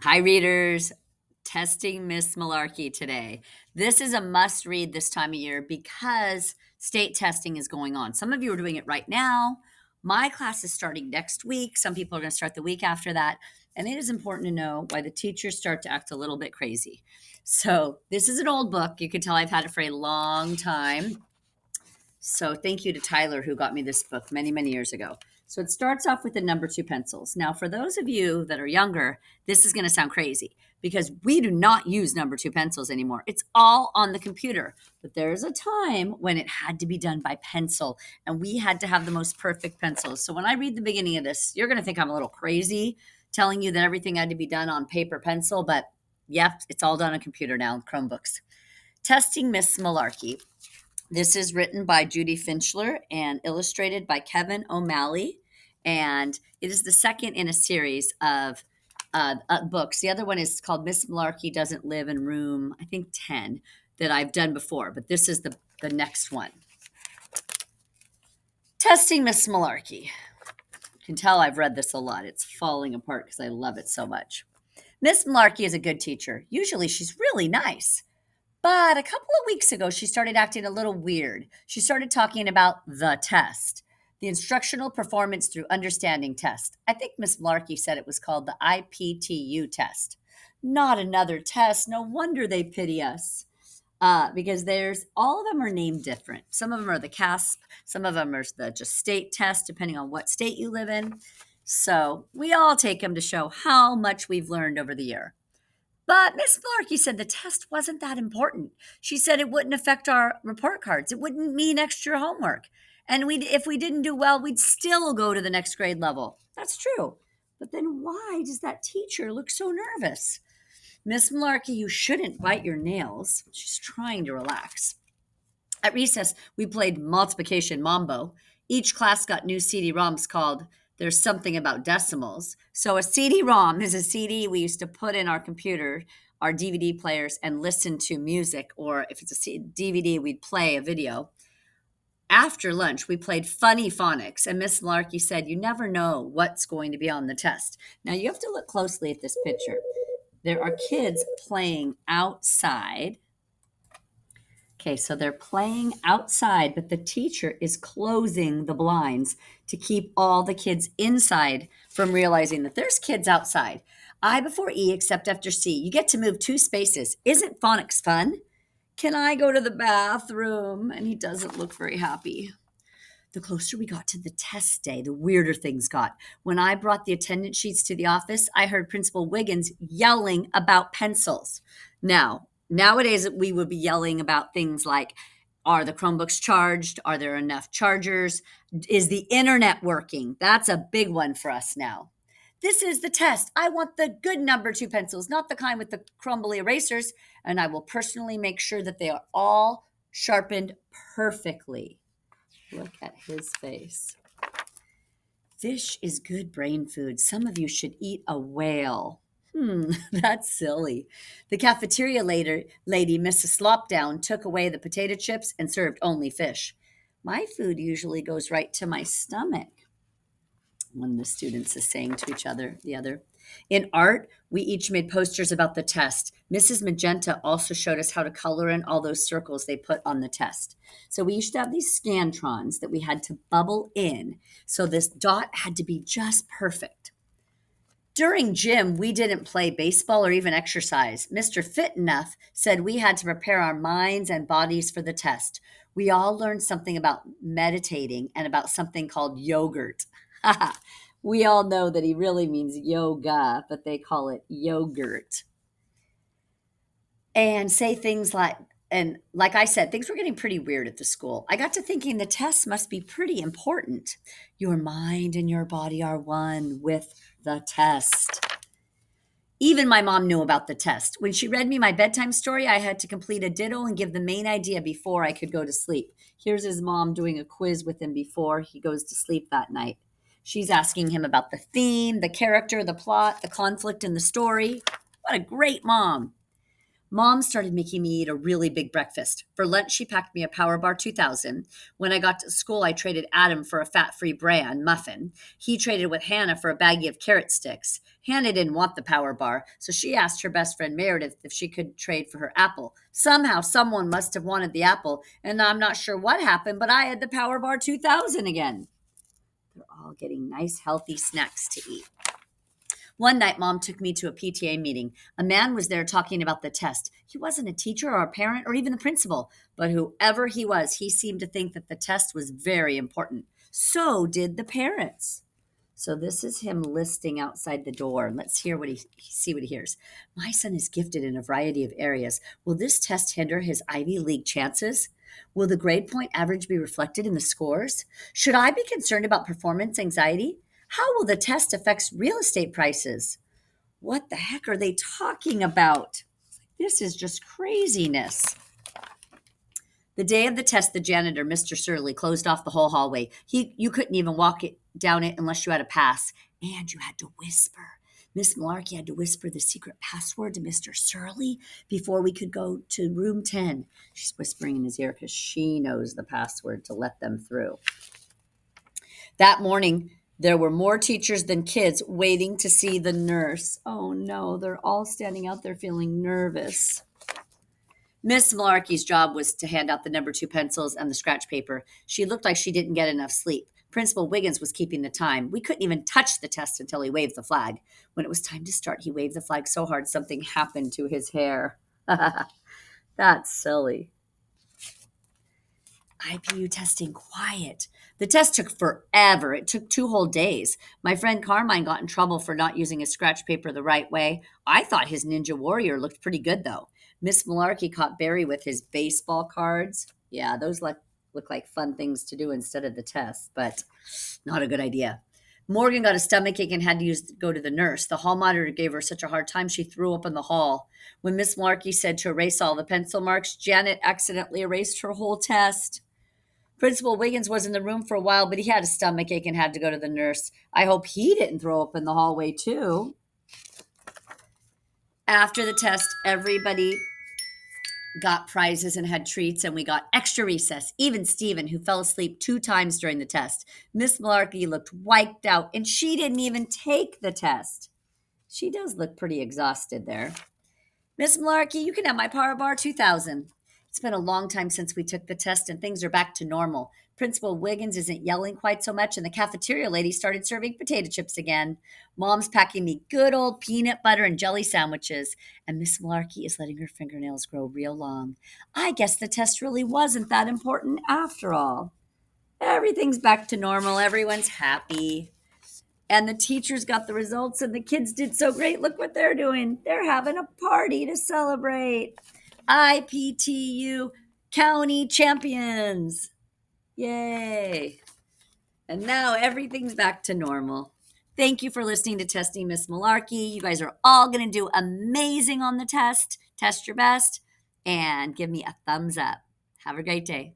Hi, readers. Testing Miss Malarkey today. This is a must read this time of year because state testing is going on. Some of you are doing it right now. My class is starting next week. Some people are going to start the week after that. And it is important to know why the teachers start to act a little bit crazy. So, this is an old book. You can tell I've had it for a long time. So thank you to Tyler who got me this book many, many years ago. So it starts off with the number two pencils. Now, for those of you that are younger, this is going to sound crazy because we do not use number two pencils anymore. It's all on the computer. But there's a time when it had to be done by pencil and we had to have the most perfect pencils. So when I read the beginning of this, you're going to think I'm a little crazy telling you that everything had to be done on paper pencil, but yep, it's all done on computer now, Chromebooks. Testing Miss Malarkey. This is written by Judy Finchler and illustrated by Kevin O'Malley. And it is the second in a series of books. The other one is called Miss Malarkey Doesn't Live in Room, I think, 10 that I've done before. But this is the next one. Testing Miss Malarkey. You can tell I've read this a lot. It's falling apart because I love it so much. Miss Malarkey is a good teacher. Usually she's really nice. But a couple of weeks ago, she started acting a little weird. She started talking about the test, the Instructional Performance Through Understanding test. I think Miss Malarkey said it was called the IPTU test. Not another test. No wonder they pity us. Because there's all of them are named different. Some of them are the CASP, some of them are the just state test, depending on what state you live in. So we all take them to show how much we've learned over the year. But Miss Malarkey said the test wasn't that important. She said it wouldn't affect our report cards. It wouldn't mean extra homework. And if we didn't do well, we'd still go to the next grade level. That's true. But then why does that teacher look so nervous? Miss Malarkey, you shouldn't bite your nails. She's trying to relax. At recess, we played multiplication mambo. Each class got new CD-ROMs called There's Something About Decimals. So a CD-ROM is a CD we used to put in our computer, our DVD players, and listen to music. Or if it's a DVD, we'd play a video. After lunch, we played funny phonics, and Miss Malarkey said, you never know what's going to be on the test. Now, you have to look closely at this picture. There are kids playing outside. Okay, so they're playing outside, but the teacher is closing the blinds to keep all the kids inside from realizing that there's kids outside. I before E except after C. You get to move two spaces. Isn't phonics fun? Can I go to the bathroom? And he doesn't look very happy. The closer we got to the test day, the weirder things got. When I brought the attendance sheets to the office, I heard Principal Wiggins yelling about pencils. Now, nowadays, we would be yelling about things like, are the Chromebooks charged? Are there enough chargers? Is the internet working? That's a big one for us now. This is the test. I want the good number two pencils, not the kind with the crumbly erasers, and I will personally make sure that they are all sharpened perfectly. Look at his face. Fish is good brain food. Some of you should eat a whale. That's silly. The cafeteria lady, Mrs. Slopdown, took away the potato chips and served only fish. My food usually goes right to my stomach. One of the students is saying to the other. In art, we each made posters about the test. Mrs. Magenta also showed us how to color in all those circles they put on the test. So we used to have these Scantrons that we had to bubble in. So this dot had to be just perfect. During gym, we didn't play baseball or even exercise. Mr. Fit Enough said we had to prepare our minds and bodies for the test. We all learned something about meditating and about something called yogurt. We all know that he really means yoga, but they call it yogurt. And say things like, and like I said, things were getting pretty weird at the school. I got to thinking the test must be pretty important. Your mind and your body are one with the test. Even my mom knew about the test. When she read me my bedtime story, I had to complete a ditto and give the main idea before I could go to sleep. Here's his mom doing a quiz with him before he goes to sleep that night. She's asking him about the theme, the character, the plot, the conflict in the story. What a great mom. Mom started making me eat a really big breakfast. For lunch, she packed me a Power Bar 2000. When I got to school, I traded Adam for a fat-free bran muffin. He traded with Hannah for a baggie of carrot sticks. Hannah didn't want the Power Bar, so she asked her best friend Meredith if she could trade for her apple. Somehow, someone must have wanted the apple, and I'm not sure what happened, but I had the Power Bar 2000 again. They're all getting nice, healthy snacks to eat. One night, Mom took me to a PTA meeting. A man was there talking about the test. He wasn't a teacher or a parent or even the principal, but whoever he was, he seemed to think that the test was very important. So did the parents. So this is him listing outside the door. Let's hear what he see what he hears. My son is gifted in a variety of areas. Will this test hinder his Ivy League chances? Will the grade point average be reflected in the scores? Should I be concerned about performance anxiety? How will the test affect real estate prices? What the heck are they talking about? This is just craziness. The day of the test, the janitor, Mr. Surly, closed off the whole hallway. You couldn't even walk down it unless you had a pass, and you had to whisper. Miss Malarkey had to whisper the secret password to Mr. Surly before we could go to room 10. She's whispering in his ear because she knows the password to let them through. That morning, there were more teachers than kids waiting to see the nurse. Oh no, they're all standing out there feeling nervous. Miss Malarkey's job was to hand out the number 2 pencils and the scratch paper. She looked like she didn't get enough sleep. Principal Wiggins was keeping the time. We couldn't even touch the test until he waved the flag. When it was time to start, he waved the flag so hard something happened to his hair. That's silly. IPU testing quiet. The test took forever. It took 2 whole days. My friend Carmine got in trouble for not using his scratch paper the right way. I thought his Ninja Warrior looked pretty good, though. Miss Malarkey caught Barry with his baseball cards. Yeah, those look like fun things to do instead of the test, but not a good idea. Morgan got a stomachache and had to go to the nurse. The hall monitor gave her such a hard time she threw up in the hall. When Miss Malarkey said to erase all the pencil marks, Janet accidentally erased her whole test. Principal Wiggins was in the room for a while, but he had a stomachache and had to go to the nurse. I hope he didn't throw up in the hallway, too. After the test, everybody got prizes and had treats, and we got extra recess. Even Stephen, who fell asleep 2 times during the test. Miss Malarkey looked wiped out, and she didn't even take the test. She does look pretty exhausted there. Miss Malarkey, you can have my Power Bar 2000. It's been a long time since we took the test, and things are back to normal. Principal Wiggins isn't yelling quite so much, and the cafeteria lady started serving potato chips again. Mom's packing me good old peanut butter and jelly sandwiches, and Miss Malarkey is letting her fingernails grow real long. I guess the test really wasn't that important after all. Everything's back to normal. Everyone's happy. And the teachers got the results, and the kids did so great. Look what they're doing. They're having a party to celebrate. IPTU County Champions. Yay. And now everything's back to normal. Thank you for listening to Testing Miss Malarkey. You guys are all going to do amazing on the test. Test your best and give me a thumbs up. Have a great day.